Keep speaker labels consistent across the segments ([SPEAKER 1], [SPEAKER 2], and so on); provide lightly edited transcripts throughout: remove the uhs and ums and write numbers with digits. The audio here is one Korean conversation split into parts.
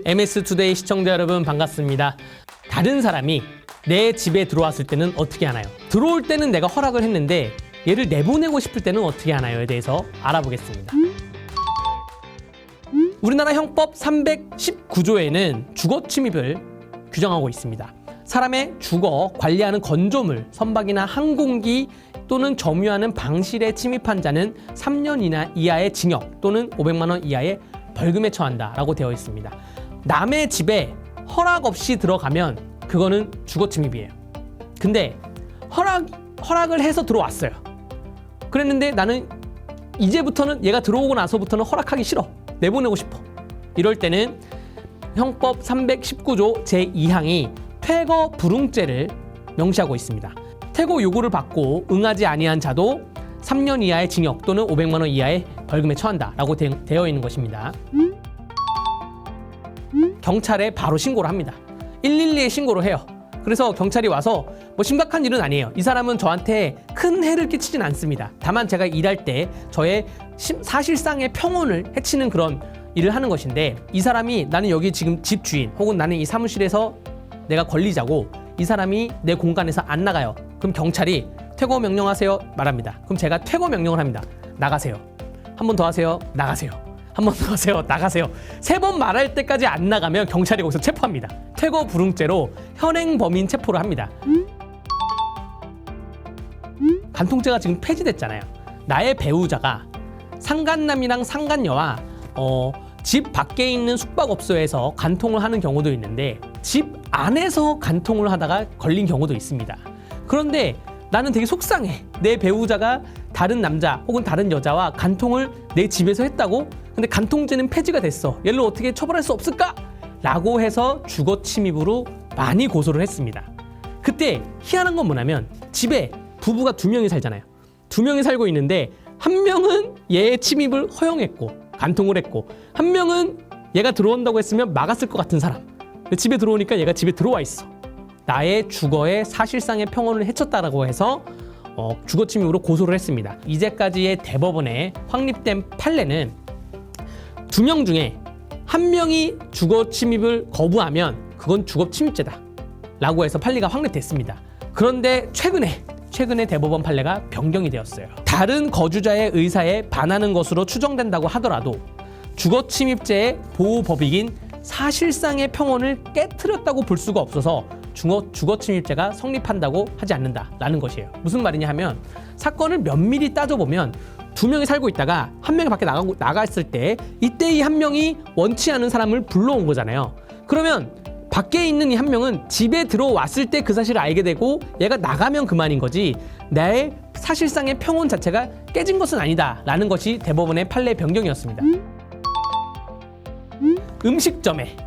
[SPEAKER 1] MS투데이 시청자 여러분 반갑습니다. 다른 사람이 내 집에 들어왔을 때는 어떻게 하나요? 들어올 때는 내가 허락을 했는데 얘를 내보내고 싶을 때는 어떻게 하나요에 대해서 알아보겠습니다. 우리나라 형법 319조에는 주거 침입을 규정하고 있습니다. 사람의 주거, 관리하는 건조물, 선박이나 항공기 또는 점유하는 방실에 침입한 자는 3년 이하의 징역 또는 500만 원 이하의 벌금에 처한다라고 되어 있습니다. 남의 집에 허락 없이 들어가면 그거는 주거 침입이에요. 근데 허락을 해서 들어왔어요. 그랬는데 나는 이제부터는 얘가 들어오고 나서부터는 허락하기 싫어. 내보내고 싶어. 이럴 때는 형법 319조 제2항이 퇴거 불응죄를 명시하고 있습니다. 퇴거 요구를 받고 응하지 아니한 자도 3년 이하의 징역 또는 500만 원 이하의 벌금에 처한다라고 되어 있는 것입니다. 경찰에 바로 신고를 합니다. 112에 신고를 해요. 그래서 경찰이 와서 뭐 심각한 일은 아니에요. 이 사람은 저한테 큰 해를 끼치진 않습니다. 다만 제가 일할 때 저의 사실상의 평온을 해치는 그런 일을 하는 것인데, 이 사람이 나는 여기 지금 집 주인 혹은 나는 이 사무실에서 내가 권리자고 이 사람이 내 공간에서 안 나가요. 그럼 경찰이 퇴거 명령하세요 말합니다. 그럼 제가 퇴거 명령을 합니다. 나가세요. 한 번 더 하세요. 나가세요. 한 번 더 하세요. 나가세요. 3번 말할 때까지 안 나가면 경찰이 거기서 체포합니다. 퇴거 불응죄로 현행 범인 체포를 합니다. 간통죄가 지금 폐지됐잖아요. 나의 배우자가 상간남이랑 상간녀와 집 밖에 있는 숙박업소에서 간통을 하는 경우도 있는데 집 안에서 간통을 하다가 걸린 경우도 있습니다. 그런데 나는 되게 속상해. 내 배우자가 다른 남자 혹은 다른 여자와 간통을 내 집에서 했다고? 근데 간통죄는 폐지가 됐어. 얘를 어떻게 처벌할 수 없을까? 라고 해서 주거 침입으로 많이 고소를 했습니다. 그때 희한한 건 뭐냐면 집에 부부가 2명이 살잖아요. 2명이 살고 있는데 한 명은 얘의 침입을 허용했고 간통을 했고, 한 명은 얘가 들어온다고 했으면 막았을 것 같은 사람. 집에 들어오니까 얘가 집에 들어와 있어. 나의 주거의 사실상의 평온을 해쳤다라고 해서 주거 침입으로 고소를 했습니다. 이제까지의 대법원에 확립된 판례는 2명 중에 1명이 주거 침입을 거부하면 그건 주거 침입죄다 라고 해서 판례가 확립됐습니다. 그런데 최근에 대법원 판례가 변경이 되었어요. 다른 거주자의 의사에 반하는 것으로 추정된다고 하더라도 주거 침입죄의 보호법익인 사실상의 평온을 깨트렸다고 볼 수가 없어서 주거 침입죄가 성립한다고 하지 않는다라는 것이에요. 무슨 말이냐 하면 사건을 면밀히 따져보면 2명이 살고 있다가 1명이 밖에 나갔을 때 이때 이 1명이 원치 않은 사람을 불러온 거잖아요. 그러면 밖에 있는 이 1명은 집에 들어왔을 때 그 사실을 알게 되고 얘가 나가면 그만인 거지 나의 사실상의 평온 자체가 깨진 것은 아니다라는 것이 대법원의 판례 변경이었습니다. 음식점에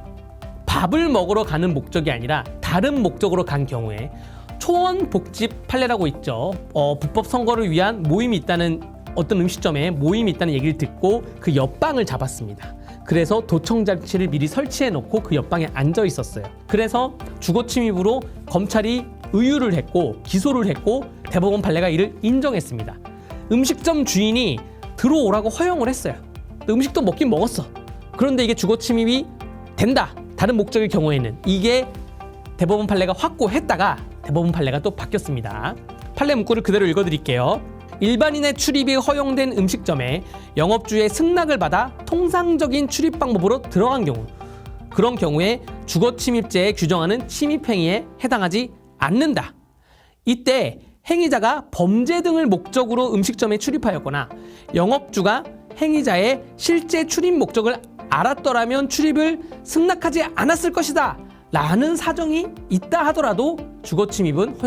[SPEAKER 1] 밥을 먹으러 가는 목적이 아니라 다른 목적으로 간 경우에 초원복집 판례라고 있죠. 불법 선거를 위한 모임이 있다는, 어떤 음식점에 모임이 있다는 얘기를 듣고 그 옆방을 잡았습니다. 그래서 도청장치를 미리 설치해 놓고 그 옆방에 앉아 있었어요. 그래서 주거 침입으로 검찰이 의유를 했고 기소를 했고 대법원 판례가 이를 인정했습니다. 음식점 주인이 들어오라고 허용을 했어요. 음식도 먹긴 먹었어. 그런데 이게 주거 침입이 된다. 다른 목적의 경우에는 이게 대법원 판례가 확고했다가 대법원 판례가 또 바뀌었습니다. 판례 문구를 그대로 읽어드릴게요. 일반인의 출입이 허용된 음식점에 영업주의 승낙을 받아 통상적인 출입 방법으로 들어간 경우, 그런 경우에 주거 침입죄에 규정하는 침입행위에 해당하지 않는다. 이때 행위자가 범죄 등을 목적으로 음식점에 출입하였거나 영업주가 행위자의 실제 출입 목적을 알았더라면 출입을 승낙하지 않았을 것이다 라는 사정이 있다 하더라도 주거 침입은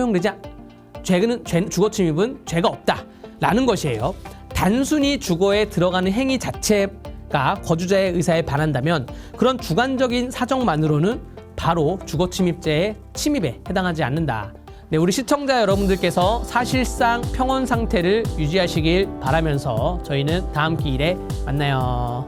[SPEAKER 1] 주거 침입은 죄가 없다 라는 것이에요. 단순히 주거에 들어가는 행위 자체가 거주자의 의사에 반한다면 그런 주관적인 사정만으로는 바로 주거 침입죄의 침입에 해당하지 않는다. 네, 우리 시청자 여러분들께서 사실상 평온 상태를 유지하시길 바라면서 저희는 다음 기일에 만나요.